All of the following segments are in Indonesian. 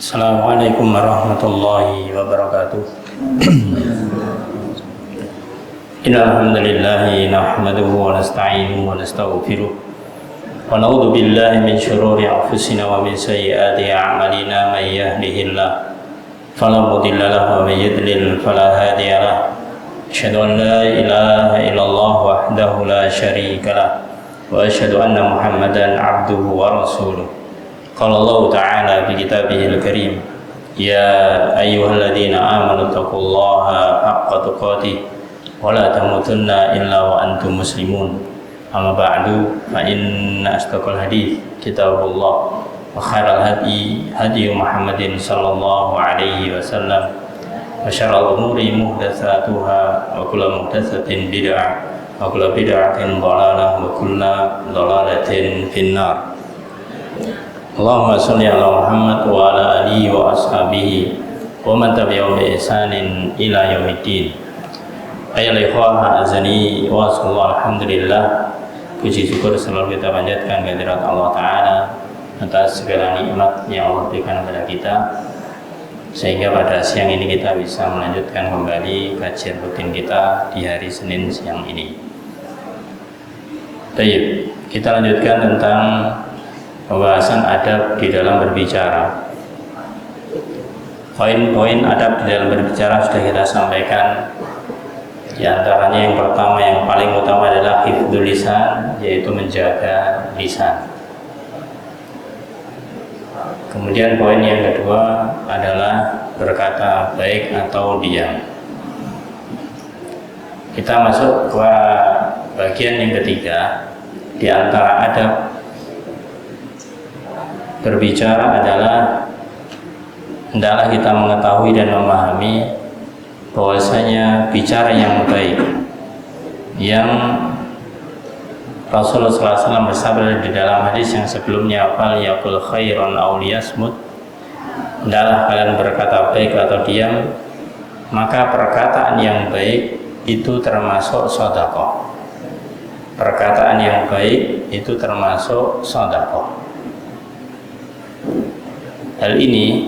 Assalamualaikum warahmatullahi wabarakatuh. Innal hamdalillah nahmaduhu wa nasta'inuhu wa nastaghfiruh wa na'udzu billahi min shururi anfusina wa min sayyiati a'malina. May yahdihillahu fala mudilla lahu wa may yudlil fala hadiya lahu. Asyhadu an la ilaha illallah wahdahu la syarika lahu wa asyhadu anna Muhammadan 'abduhu wa rasuluh. Qala Allah Ta'ala fi kitabihil karim, ya ayyuhalladzina amanu taqullaha haqqa tuqatih wa la tamutunna illa wa antum muslimun. Amma ba'du, fa inna asdaqal hadits kitabullah wa khairal hadi Muhammadin sallallahu alaihi wasallam wa syarrul umuri muhdatsatuha wa kullu muhdatsatin bid'ah wa kullu bid'atin dhalalah wa kullu dhalalatin finnar. Allahumma sholli ala Muhammad wa ala alihi wa ashabihi wa man tabi'ahum bi ihsanin ila yaumiddin. Ayyuhal ikhwah azani wa sallallahu alhamdulillah. Puji syukur selalu kita panjatkan kehadirat Allah Ta'ala atas segala nikmat yang Allah berikan kepada kita, sehingga pada siang ini kita bisa melanjutkan kembali kajian rutin kita di hari Senin siang ini. Baik, kita lanjutkan tentang pembahasan adab di dalam berbicara. Poin-poin adab di dalam berbicara sudah kita sampaikan. Di antaranya yang pertama, yang paling utama adalah hifdzul lisan, yaitu menjaga lisan. Kemudian poin yang kedua adalah berkata baik atau diam. Kita masuk ke bagian yang ketiga. Di antara adab berbicara adalah hendaklah kita mengetahui dan memahami bahwasanya bicara yang baik, yang Rasulullah SAW bersabda di dalam hadis yang sebelumnya, fal yaqul khairan aw liyasmut, hendaklah kalian berkata baik atau diam. Maka perkataan yang baik itu termasuk sedekah. Perkataan yang baik itu termasuk sedekah. Hal ini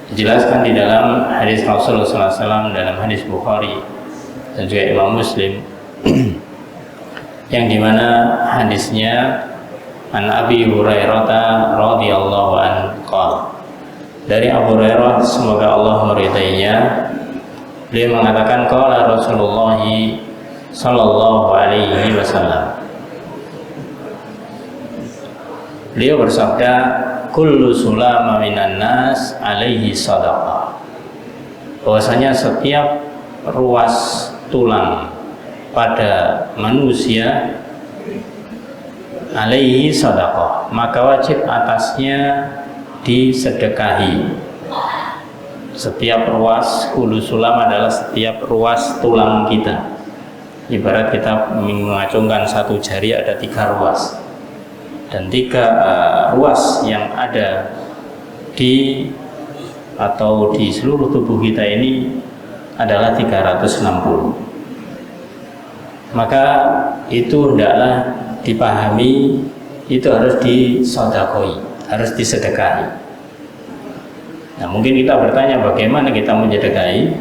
dijelaskan di dalam hadis Rasulullah SAW, dalam hadis Bukhari dan juga Imam Muslim, yang dimana hadisnya an Abi Hurairah radhiyallahu anhu, dari Abu Hurairah semoga Allah meridainya, beliau mengatakan qala Rasulullah sallallahu alaihi wasallam, beliau bersabda, kullu sulama minan nas alaihi sadaqah, bahwasanya setiap ruas tulang pada manusia alaihi sadaqah, maka wajib atasnya disedekahi. Setiap ruas, kullu sulam adalah setiap ruas tulang kita. Ibarat kita mengacungkan satu jari, ada 3 ruas, dan 3 ruas yang ada di atau di seluruh tubuh kita ini adalah 360. Maka itu hendaklah dipahami, itu harus disodakoi, harus disedekahi. Nah, mungkin kita bertanya bagaimana kita mensedekahi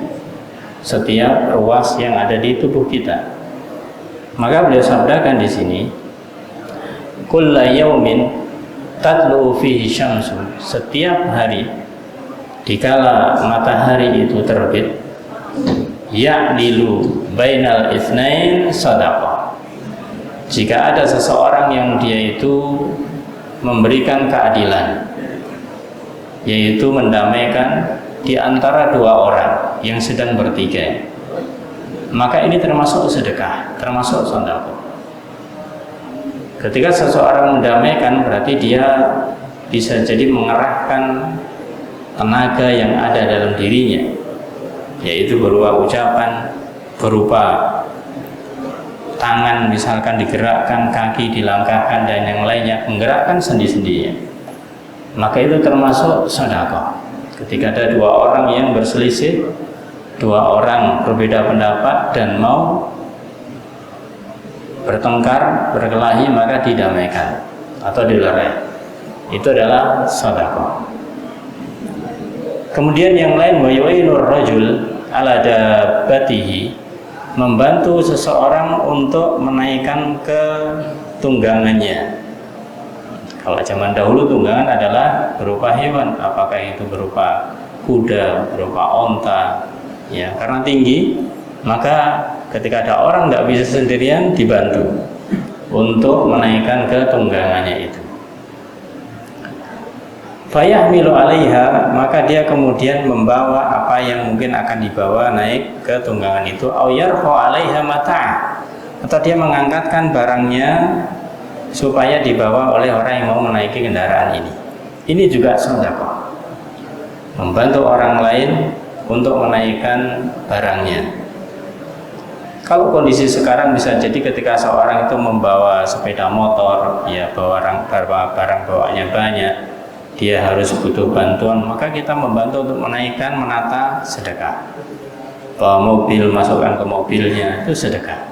setiap ruas yang ada di tubuh kita. Maka beliau sabdakan di sini, kulla yaumin tatlu fihi syamsu, setiap hari dikala matahari itu terbit, ya'dilu bainal itsnain sadaqah, jika ada seseorang yang dia itu memberikan keadilan, yaitu mendamaikan di antara 2 orang yang sedang bertikai, maka ini termasuk sedekah, termasuk sedekah. Ketika seseorang mendamaikan, berarti dia bisa jadi mengerahkan tenaga yang ada dalam dirinya, yaitu berupa ucapan, berupa tangan misalkan digerakkan, kaki dilangkahkan, dan yang lainnya, menggerakkan sendi-sendinya. Maka itu termasuk sedekah. Ketika ada 2 orang yang berselisih, 2 orang berbeda pendapat dan mau bertengkar, berkelahi, maka didamaikan atau dilerai. Itu adalah sedekah. Kemudian yang lain, wa yu'inur rajul ala dabbatihi, membantu seseorang untuk menaikkan ke tunggangannya. Kalau zaman dahulu tunggangan adalah berupa hewan, apakah itu berupa kuda, berupa onta, ya, karena tinggi, maka ketika ada orang tidak bisa sendirian, dibantu untuk menaikkan ke tunggangannya itu. Fayahmilu 'alaiha, maka dia kemudian membawa apa yang mungkin akan dibawa naik ke tunggangan itu, au yarfa 'alaiha mata', atau dia mengangkatkan barangnya supaya dibawa oleh orang yang mau menaiki kendaraan ini. Ini juga sedekah, membantu orang lain untuk menaikkan barangnya. Kalau kondisi sekarang bisa jadi ketika seorang itu membawa sepeda motor, ya, bawa barang bawaannya banyak, dia harus butuh bantuan, maka kita membantu untuk menaikkan, menata, sedekah. Bawa mobil, masukkan ke mobilnya, itu sedekah.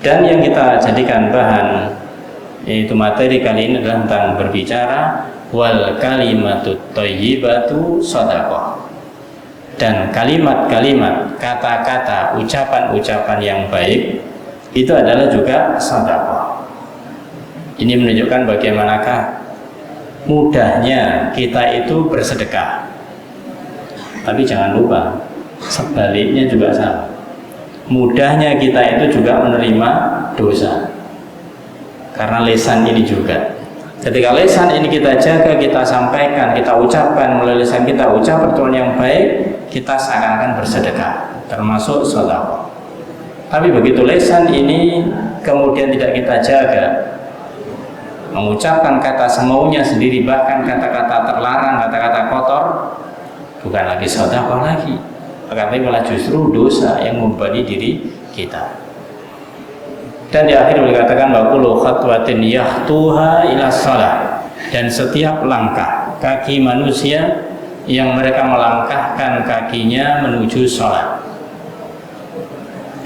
Dan yang kita jadikan bahan, yaitu materi kali ini adalah tentang berbicara, wal kalimatut thayyibatu shadaqah. Dan kalimat-kalimat, kata-kata, ucapan-ucapan yang baik itu adalah juga sedekah. Ini menunjukkan bagaimanakah mudahnya kita itu bersedekah. Tapi jangan lupa, sebaliknya juga sama. Mudahnya kita itu juga menerima dosa. Karena lisan ini juga. Ketika lisan ini kita jaga, kita sampaikan, kita ucapkan melalui lisan kita, ucap pertuan yang baik, kita seakan-akan bersedekah, termasuk sedekah. Tapi begitu lisan ini kemudian tidak kita jaga, mengucapkan kata semaunya sendiri, bahkan kata-kata terlarang, kata-kata kotor, bukan lagi sedekah lagi, tapi malah justru dosa yang membebani diri kita. Dan di akhir dikatakan waqulu khatwatin yahtuha ila shalah, dan setiap langkah kaki manusia yang mereka melangkahkan kakinya menuju sholat,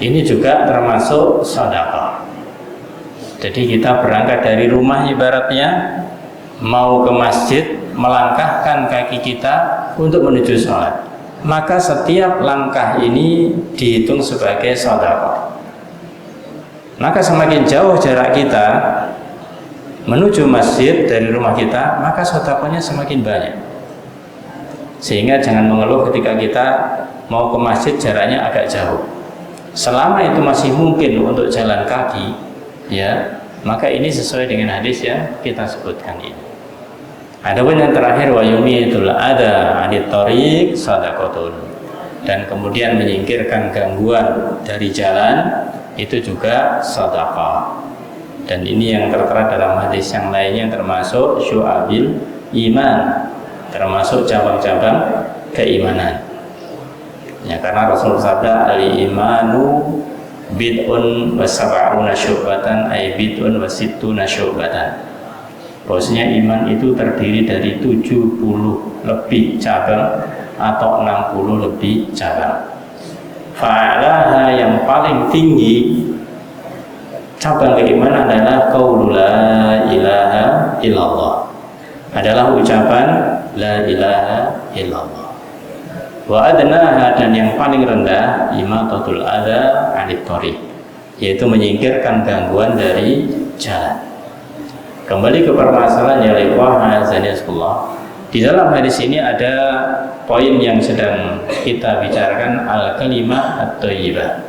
ini juga termasuk sedekah. Jadi kita berangkat dari rumah ibaratnya mau ke masjid, melangkahkan kaki kita untuk menuju sholat, maka setiap langkah ini dihitung sebagai sedekah. Maka semakin jauh jarak kita menuju masjid dari rumah kita, maka sedekahnya semakin banyak. Sehingga jangan mengeluh ketika kita mau ke masjid jaraknya agak jauh. Selama itu masih mungkin untuk jalan kaki, ya, maka ini sesuai dengan hadis yang kita sebutkan ini. Adapun yang terakhir, wa yumitul ada anit thariq sadaqatun, dan kemudian menyingkirkan gangguan dari jalan, itu juga sedekah. Dan ini yang tertera dalam hadis yang lainnya, termasuk syu'abil iman, termasuk cabang-cabang keimanan. Ya, karena Rasul sabda al-imanu bid'un wa sab'una syu'batan, ay bid'un wa sittuna syu'batan. Bahwasanya iman itu terdiri dari 70 lebih cabang atau 60 lebih cabang. Fa'alaha, yang paling tinggi cabang keimanan adalah qaulu la ilaha illallah, adalah ucapan la ilaha illallah. Wa adnaha, dan yang paling rendah imatatul adza anit thariq, yaitu menyingkirkan gangguan dari jalan. Kembali ke permasalahan ya ikhwah azanillah. Di dalam hadis ini ada poin yang sedang kita bicarakan, al-kalimah at-thayyibah,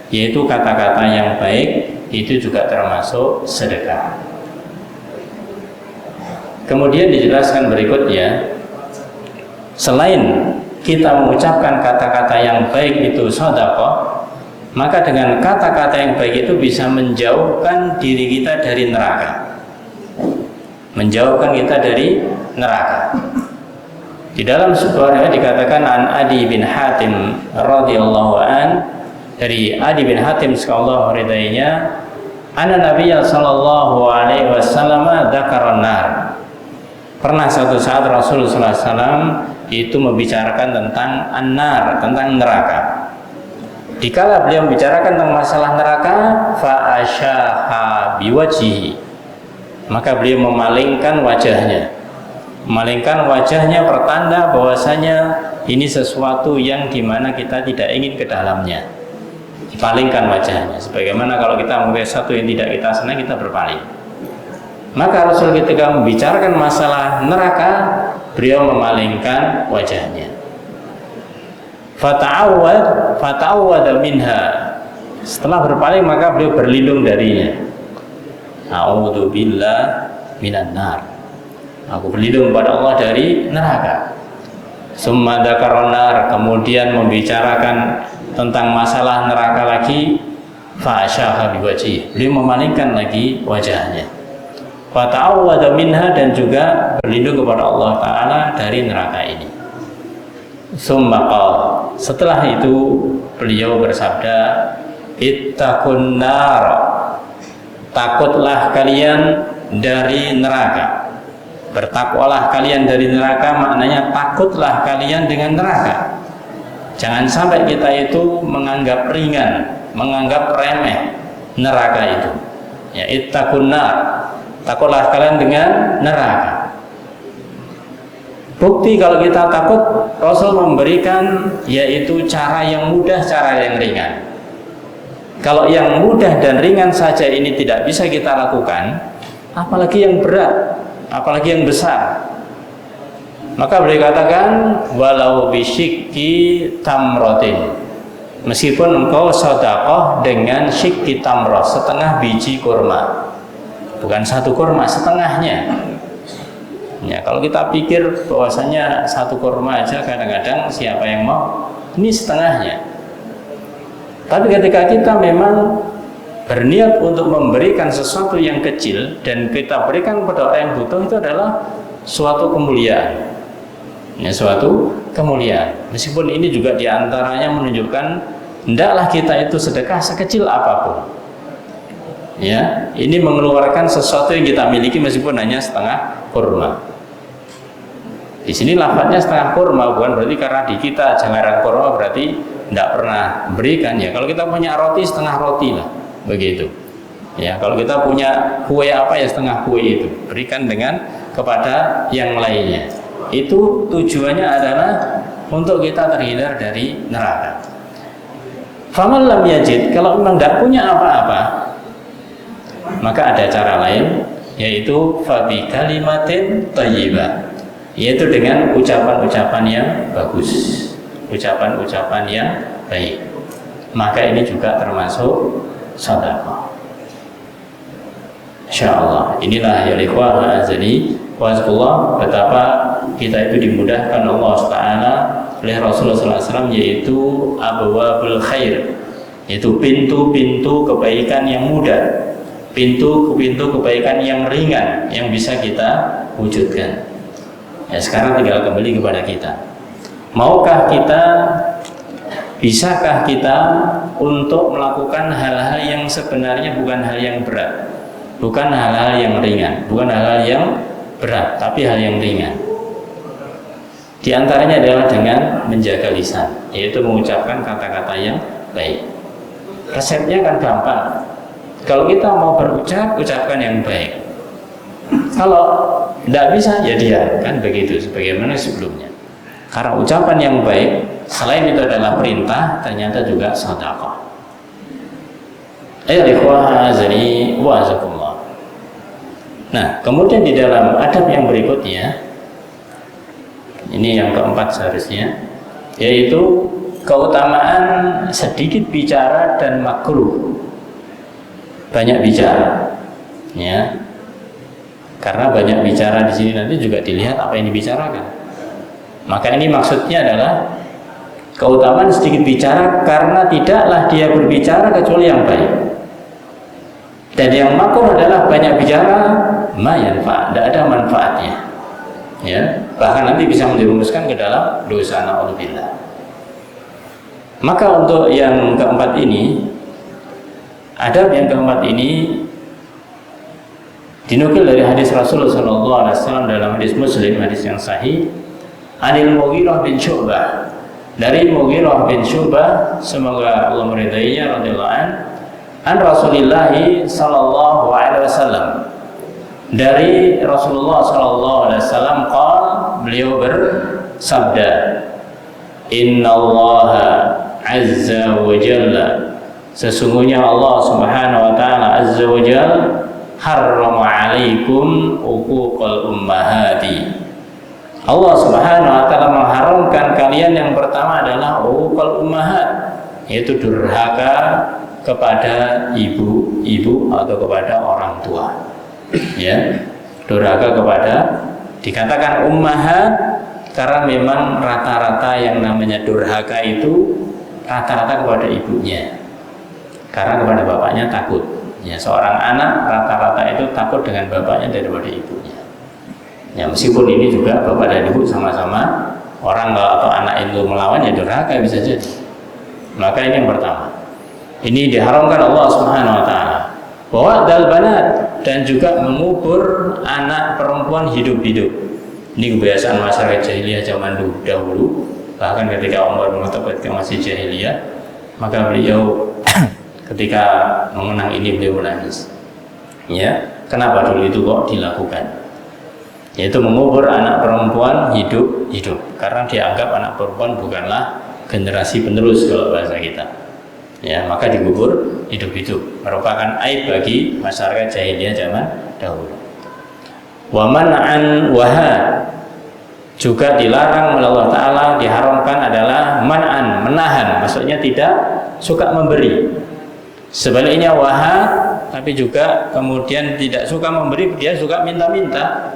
yaitu kata-kata yang baik, itu juga termasuk sedekah. Kemudian dijelaskan berikutnya, selain kita mengucapkan kata-kata yang baik itu sedekah, maka dengan kata-kata yang baik itu bisa menjauhkan diri kita dari neraka, menjauhkan kita dari neraka. Di dalam sebuah riwayat dikatakan an Adi bin Hatim radhiyallahu an, dari Adi bin Hatim sekallahu ridainya, anna Nabiyya sallallahu alaihi wasallam dzakara nar. Pernah suatu saat Rasulullah SAW itu membicarakan tentang an-nar, tentang neraka. Dikala beliau membicarakan tentang masalah neraka, fa asyaha biwajhihi, maka beliau memalingkan wajahnya, Memalingkan wajahnya pertanda bahwasanya ini sesuatu yang dimana kita tidak ingin ke dalamnya. Dipalingkan wajahnya. Sebagaimana kalau kita melihat sesuatu yang tidak kita senang, kita berpaling. Maka Rasul ketika membicarakan masalah neraka, beliau memalingkan wajahnya. Fata'awwad minha. Setelah berpaling maka beliau berlindung darinya. A'udzubillah minan nar. Aku berlindung kepada Allah dari neraka. Summa dzakara nar, kemudian membicarakan tentang masalah neraka lagi. Fa'asyaha biwajhi. Beliau memalingkan lagi wajahnya. Fata'awwada minha, dan juga berlindung kepada Allah Ta'ala dari neraka ini. Summa qala, setelah itu beliau bersabda, ittaqun nar, takutlah kalian dari neraka. Bertakwalah kalian dari neraka, maknanya takutlah kalian dengan neraka. Jangan sampai kita itu menganggap ringan, menganggap remeh neraka itu. Ya, ittaqun nar, takutlah kalian dengan neraka. Bukti kalau kita takut, Rasul memberikan yaitu cara yang mudah, cara yang ringan. Kalau yang mudah dan ringan saja ini tidak bisa kita lakukan, apalagi yang berat, apalagi yang besar. Maka beliau katakan, walau bisyikki tamrotin, meskipun engkau sedekah dengan syikki tamroh, setengah biji kurma, bukan satu kurma, setengahnya. Ya, kalau kita pikir bahwasanya satu kurma aja kadang-kadang siapa yang mau, ini setengahnya. Tapi ketika kita memang berniat untuk memberikan sesuatu yang kecil dan kita berikan kepada orang yang butuh, itu adalah suatu kemuliaan. Ya, suatu kemuliaan. Meskipun ini juga diantaranya menunjukkan hendaklah kita itu sedekah sekecil apapun. Ya, ini mengeluarkan sesuatu yang kita miliki meskipun hanya setengah kurma. Di sini lafadznya setengah kurma, bukan berarti karena di kita jarang kurma berarti tidak pernah berikan. Ya, kalau kita punya roti, setengah roti lah, begitu. Ya, kalau kita punya kue apa ya, setengah kue itu berikan dengan kepada yang lainnya. Itu tujuannya adalah untuk kita terhindar dari neraka. Faman lam yajid, kalau memang tidak punya apa-apa, maka ada cara lain, yaitu fabi kalimatin thayyibah, yaitu dengan ucapan-ucapan yang bagus, ucapan-ucapan yang baik. Maka ini juga termasuk sedekah. Insyaallah, inilah ya ikhwah azani wa betapa kita itu dimudahkan Allah Taala oleh Rasulullah SAW, yaitu abwabul khair, yaitu pintu-pintu kebaikan yang mudah, pintu-pintu kebaikan yang ringan yang bisa kita wujudkan. Ya, sekarang tinggal kembali kepada kita. Maukah kita, bisakah kita untuk melakukan hal-hal yang sebenarnya bukan hal yang berat, bukan hal-hal yang ringan, bukan hal-hal yang berat, tapi hal yang ringan. Di antaranya adalah dengan menjaga lisan, yaitu mengucapkan kata-kata yang baik. Resepnya kan gampang. Kalau kita mau berucap, ucapkan yang baik. Kalau tidak bisa, ya diam, kan begitu sebagaimana sebelumnya. Karena ucapan yang baik selain itu adalah perintah, ternyata juga sedekah. Ayo ikhwah azani wa azakumullah. Nah, kemudian di dalam adab yang berikutnya, ini yang keempat seharusnya, yaitu keutamaan sedikit bicara dan makruh banyak bicara. Ya. Karena banyak bicara di sini nanti juga dilihat apa yang dibicarakan. Maka ini maksudnya adalah keutamaan sedikit bicara karena tidaklah dia berbicara kecuali yang baik. Dan yang makruh adalah banyak bicara manfaat, tidak ada manfaatnya. Ya, bahkan nanti bisa menjerumuskan ke dalam dosa, na'udzubillah. Maka untuk yang keempat ini, adab yang keempat ini dinukil dari hadis Rasulullah SAW dalam hadis Muslim, hadis yang sahih, Anil Mughirah bin Syu'bah, dari Mughirah bin Syu'bah, semoga Allah meridainya, radhiyallahu an Rasulillah sallallahu alaihi wasallam, Dari Rasulullah SAW, beliau bersabda, Inna Allah Azza wa Jalla, sesungguhnya Allah Subhanahu wa Ta'ala Azza wa Jalla harrama alaikum uquqal ummahati. Allah Subhanahu wa Ta'ala mengharamkan kalian yang pertama adalah uquqal ummahat, yaitu durhaka kepada ibu atau kepada orang tua. Ya, durhaka kepada, dikatakan ummahat karena memang rata-rata yang namanya durhaka itu rata-rata kepada ibunya, karena kepada bapaknya takut. Ya, seorang anak rata-rata itu takut dengan bapaknya daripada ibunya. Ya, meskipun ini juga bapak dan ibu sama-sama orang, atau anak itu melawan, ya durhaka bisa jadi. Maka ini yang pertama. Ini diharamkan Allah Subhanahu wa Ta'ala. Bahwa dal banat, dan juga mengubur anak perempuan hidup-hidup. Ini kebiasaan masyarakat jahiliyah zaman dahulu. Bahkan ketika Umar mengatakan ketika masih jahiliyah, maka beliau ketika mengenang ini beliau menangis. Ya, kenapa dulu itu kok dilakukan? Yaitu mengubur anak perempuan hidup-hidup, karena dianggap anak perempuan bukanlah generasi penerus kalau bahasa kita. Ya, maka dikubur hidup-hidup, merupakan aib bagi masyarakat jahiliyah zaman dahulu. Wa man'an waha, juga dilarang oleh Allah Ta'ala, diharamkan adalah man'an, menahan, maksudnya tidak suka memberi. Sebaliknya waha, tapi juga kemudian tidak suka memberi, dia suka minta-minta.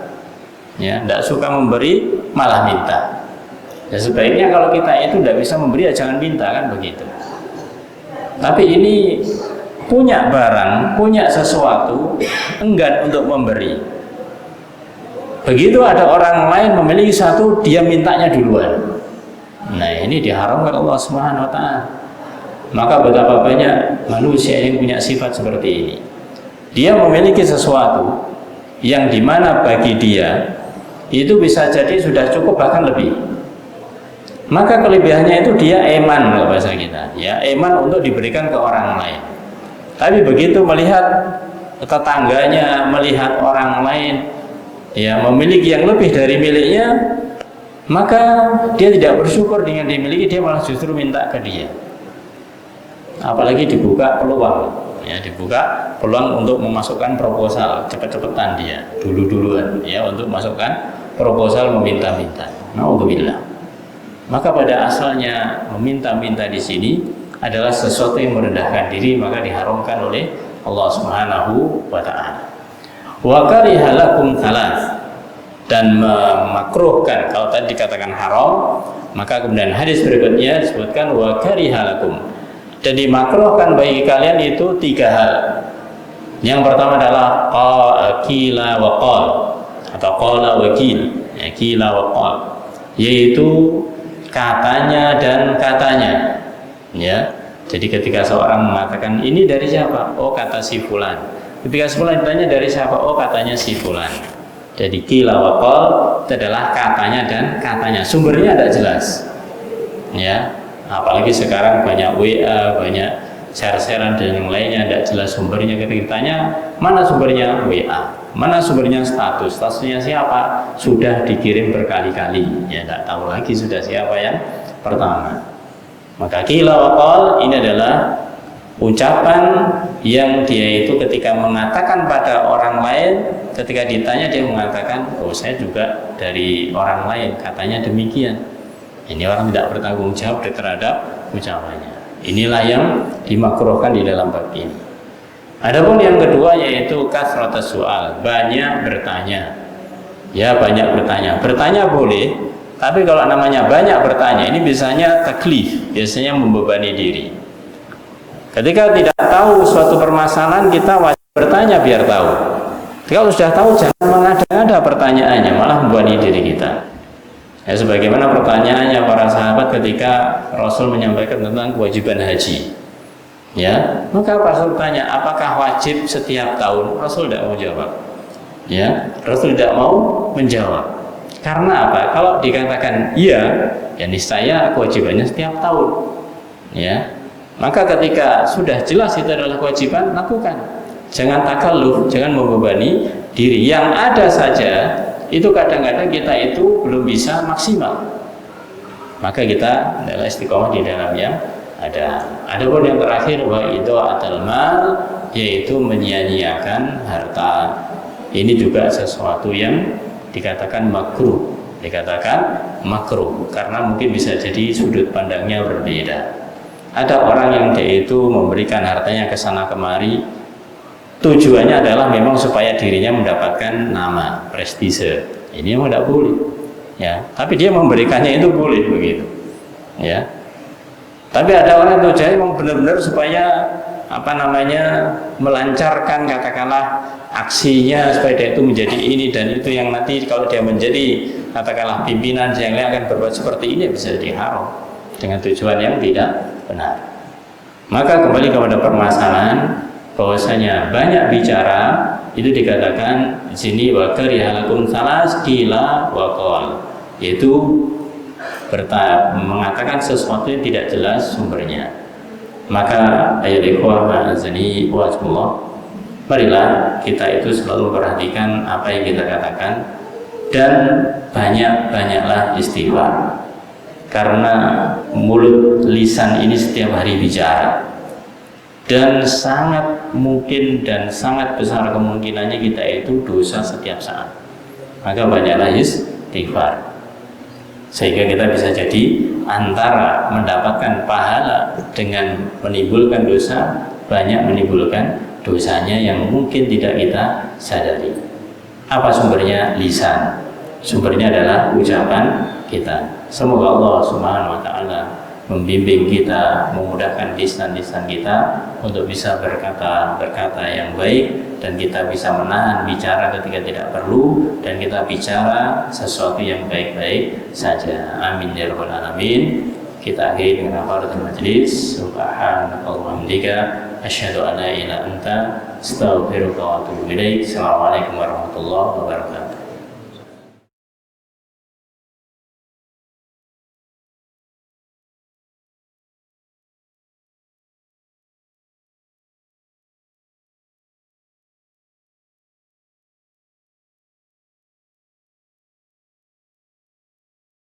Ya, tidak suka memberi, malah minta. Ya, sebaiknya kalau kita itu tidak bisa memberi, ya jangan minta, kan begitu. Tapi ini punya barang, punya sesuatu, enggan untuk memberi. Begitu ada orang lain memiliki satu, dia mintanya duluan. Nah, ini diharamkan Allah Subhanahu wa Ta'ala. Maka betapa banyak manusia yang punya sifat seperti ini. Dia memiliki sesuatu yang dimana bagi dia itu bisa jadi sudah cukup, bahkan lebih. Maka kelebihannya itu dia eman, kalau bahasa kita, ya, eman untuk diberikan ke orang lain. Tapi begitu melihat tetangganya, melihat orang lain, ya, memiliki yang lebih dari miliknya, maka dia tidak bersyukur dengan dimiliki, dia malah justru minta ke dia. Apalagi dibuka peluang, ya, dibuka peluang untuk memasukkan proposal, cepet-cepetan dia, duluan, ya, untuk masukkan proposal meminta-minta. Naudzubillah. Maka pada asalnya meminta-minta di sini adalah sesuatu yang merendahkan diri, maka diharamkan oleh Allah Subhanahu wa Ta'ala. Wa kariha lakum thalath, dan memakruhkan. Kalau tadi dikatakan haram, maka kemudian hadis berikutnya disebutkan wa kariha lakum, dan dimakruhkan bagi kalian itu 3 hal. Yang pertama adalah qila wa qal, atau qala wa qil, ya, qila wa qal, yaitu katanya dan katanya. Ya, jadi ketika seorang mengatakan ini dari siapa? Oh, kata si fulan. Ketika si fulan ditanya dari siapa? Oh, katanya si fulan. Jadi qila wa qal itu adalah katanya dan katanya. Sumbernya tidak jelas. Ya, apalagi sekarang banyak WA, banyak share-sharean dan yang lainnya, tidak jelas sumbernya. Ketika ditanya mana sumbernya? WA. Mana sumbernya? Statusnya siapa? Sudah dikirim berkali-kali, ya, tidak tahu lagi sudah siapa yang pertama. Maka qila wa qal ini adalah ucapan yang dia itu ketika mengatakan pada orang lain, ketika ditanya dia mengatakan, oh, saya juga dari orang lain, katanya demikian. Ini orang tidak bertanggung jawab terhadap ucapannya. Inilah yang dimakruhkan di dalam bab ini. Adapun yang kedua yaitu kasratus soal, banyak bertanya. Ya, banyak bertanya. Bertanya boleh, tapi kalau namanya banyak bertanya, ini biasanya taklif, biasanya membebani diri. Ketika tidak tahu suatu permasalahan, kita wajib bertanya biar tahu. Kalau sudah tahu, jangan mengada-ngada pertanyaannya, malah membebani diri kita. Ya, sebagaimana pertanyaannya para sahabat ketika Rasul menyampaikan tentang kewajiban haji. Ya, maka Rasul tanya, apakah wajib setiap tahun? Rasul tidak mau jawab. Ya, Rasul tidak mau menjawab. Karena apa? Kalau dikatakan iya, ya niscaya kewajibannya setiap tahun. Ya, maka ketika sudah jelas itu adalah kewajiban, lakukan. Jangan takalluf, jangan membebani diri yang ada saja, itu kadang-kadang kita itu belum bisa maksimal. Maka kita adalah istiqomah di dalam yang ada. Adapun yang terakhir, wa idha'atul mal, yaitu menyia-nyiakan harta. Ini juga sesuatu yang dikatakan makruh, karena mungkin bisa jadi sudut pandangnya berbeda. Ada orang yang dia itu memberikan hartanya ke sana kemari, tujuannya adalah memang supaya dirinya mendapatkan nama, prestise. Ini memang tidak boleh, ya. Tapi dia memberikannya itu boleh begitu, ya. Tapi ada orang tujuannya memang benar-benar supaya melancarkan katakanlah aksinya, supaya dia itu menjadi ini dan itu, yang nanti kalau dia menjadi katakanlah pimpinan yang lain akan berbuat seperti ini, bisa jadi haram dengan tujuan yang tidak benar. Maka kembali kepada permasalahan bahwasanya banyak bicara itu dikatakan di sini wa karihalakum salas qila wa qal, yaitu mengatakan sesuatu yang tidak jelas sumbernya. Maka ayat ikhwah ma'azani wa'azullah, marilah kita itu selalu perhatikan apa yang kita katakan dan banyak-banyaklah istighfar, karena mulut lisan ini setiap hari bicara dan sangat mungkin dan sangat besar kemungkinannya kita itu dosa setiap saat. Maka banyaklah istighfar, sehingga kita bisa jadi antara mendapatkan pahala dengan menimbulkan dosa, banyak menimbulkan dosanya yang mungkin tidak kita sadari. Apa sumbernya? Lisan. Sumbernya adalah ucapan kita. Semoga Allah Subhanahu wa taala membimbing kita, memudahkan lisan-lisan kita untuk bisa berkata yang baik, dan kita bisa menahan bicara ketika tidak perlu, dan kita bicara sesuatu yang baik-baik saja. Amin ya rabbal alamin. Kita akhiri dengan kafaratul majlis. Subhanakallahumma hamdika asyhadu an la ilaha illa anta astaghfiruka wa atubu ilaik. Assalamualaikum warahmatullahi wabarakatuh.